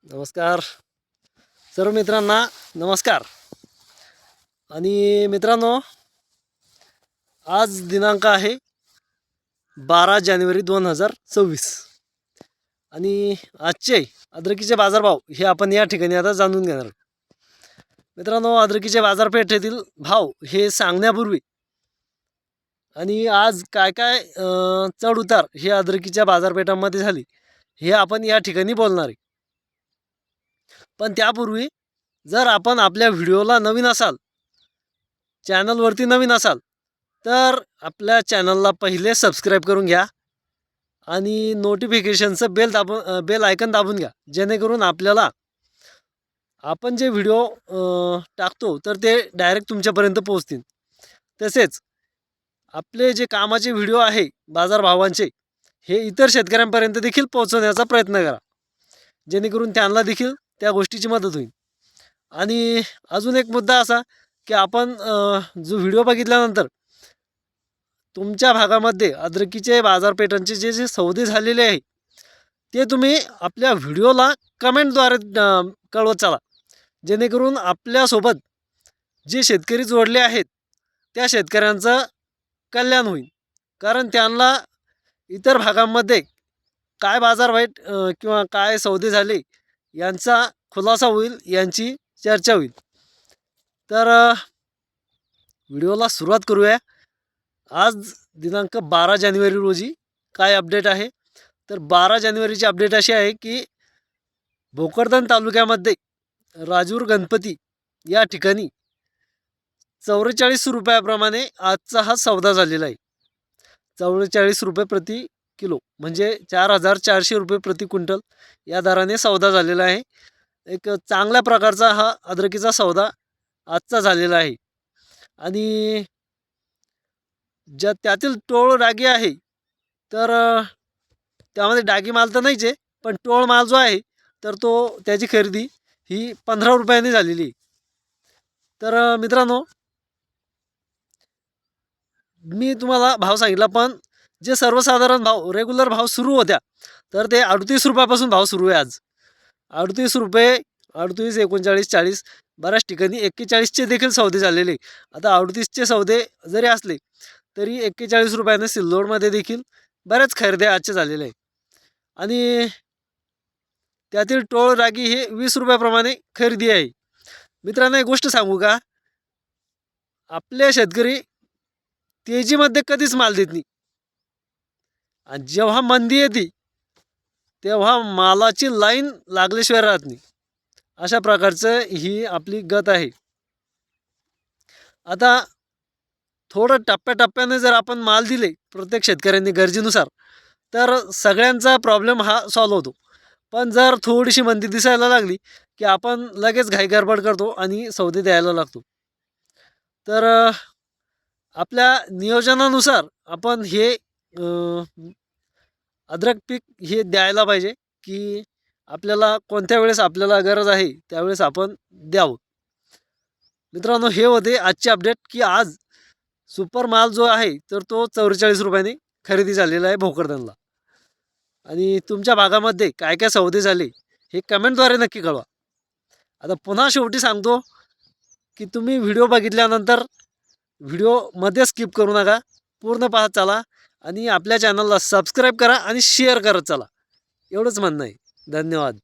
नमस्कार सर्व मित्रांना नमस्कार. आणि मित्रांनो, आज दिनांक आहे 12 जानेवारी 2024 आणि आजचे अद्रकीचे बाजारभाव हे आपण या ठिकाणी आता जाणून घेणार. मित्रांनो, अद्रकीचे बाजारपेठेतील भाव हे सांगण्यापूर्वी आणि आज काय काय चढ उतार हे अद्रकीच्या बाजारपेठांमध्ये झाली हे आपण या ठिकाणी बोलणार आहे. पण त्यापूर्वी जर आपण आपल्या व्हिडिओला नवीन असाल, चॅनलवरती नवीन असाल, तर आपल्या चॅनलला पहिले सबस्क्राईब करून घ्या आणि नोटिफिकेशनचं बेल आयकन दाबून घ्या, जेणेकरून आपल्याला आपण जे व्हिडिओ टाकतो तर ते डायरेक्ट तुमच्यापर्यंत पोहोचतील. तसेच आपले जे कामाचे व्हिडिओ आहे बाजारभावांचे हे इतर शेतकऱ्यांपर्यंत देखील पोहोचवण्याचा प्रयत्न करा, जेणेकरून त्यांना देखील त्या गोष्टीची मदत होईल. आणि अजून एक मुद्दा असा की आपण जो व्हिडिओ बघितल्यानंतर तुमच्या भागामध्ये अद्रकीचे बाजारपेठांचे जे जे सौदे झालेले आहे ते तुम्ही आपल्या व्हिडिओला कमेंटद्वारे कळवत चला, जेणेकरून आपल्यासोबत जे शेतकरी जोडले आहेत त्या शेतकऱ्यांचं कल्याण होईल. कारण त्यांना इतर भागांमध्ये काय बाजारभाव किंवा काय सौदे झाले यांचा खुलासा होईल, यांची चर्चा होईल. तर व्हिडिओला सुरुवात करूया. आज दिनांक 12 जानेवारी रोजी काय अपडेट आहे, तर 12 जानेवारीची अपडेट अशी आहे की भोकरदन तालुक्यामध्ये राजूर गणपती या ठिकाणी 44 रुपयाप्रमाणे आजचा हा सौदा झालेला आहे. 44 रुपये प्रति किलो म्हणजे 4400 रुपये प्रति क्विंटल या दराने सौदा झालेला आहे. एक चांगल्या प्रकारचा हा अद्रकीचा सौदा आजचा झालेला आहे. आणि त्यातील टोळ डागी आहे, तर त्यामध्ये डागी माल तर नाहीच आहे, पण टोळ माल जो आहे तर त्याची खरेदी ही 15 रुपयांनी झालेली आहे. तर मित्रांनो, मी तुम्हाला भाव सांगितला, पण जे सर्वसाधारण भाव रेग्युलर भाव सुरू होत्या तर ते 38 रुपयापासून भाव सुरू आहे. आज 38 रुपये, 38, 39, 40, बऱ्याच ठिकाणी 41चे देखील सौदे झालेले. आता 38चे सौदे जरी असले तरी 41 रुपयाने सिल्लोडमध्ये देखील बऱ्याच खरेद्या आजचे झालेले आहे. आणि त्यातील टोळ रागी हे 20 रुपयाप्रमाणे खरेदी आहे. मित्रांनो, एक गोष्ट सांगू का, आपले शेतकरी तेजीमध्ये कधीच माल देत नाही, आणि जेव्हा मंदी येते तेव्हा मालाची लाईन लागल्याशिवाय राहत नाही. अशा प्रकारचं ही आपली गत आहे. आता थोडं टप्प्याटप्प्याने जर आपण माल दिले प्रत्येक शेतकऱ्यांनी गरजेनुसार, तर सगळ्यांचा प्रॉब्लेम हा सॉल्व होतो. पण जर थोडीशी मंदी दिसायला लागली की आपण लगेच घाई गडबड करतो आणि सौदे द्यायला लागतो. तर आपल्या नियोजनानुसार आपण हे अद्रक पीक हे द्यायला पाहिजे, की आपल्याला कोणत्या वेळेस आपल्याला गरज आहे त्यावेळेस आपण द्यावं. मित्रांनो, हे होते आजचे अपडेट की आज सुपर माल जो आहे तर तो 44 रुपयांनी खरेदी झालेला आहे भोकरदनला. आणि तुमच्या भागामध्ये काय काय सौदे झाले हे कमेंटद्वारे नक्की कळवा. आता पुन्हा शेवटी सांगतो की तुम्ही व्हिडिओ बघितल्यानंतर व्हिडिओमध्ये स्किप करू नका, पूर्ण पाहत चला आणि आपल्या चॅनलला सबस्क्राईब करा आणि शेअर करत चला. एवढंच म्हणणं आहे. धन्यवाद.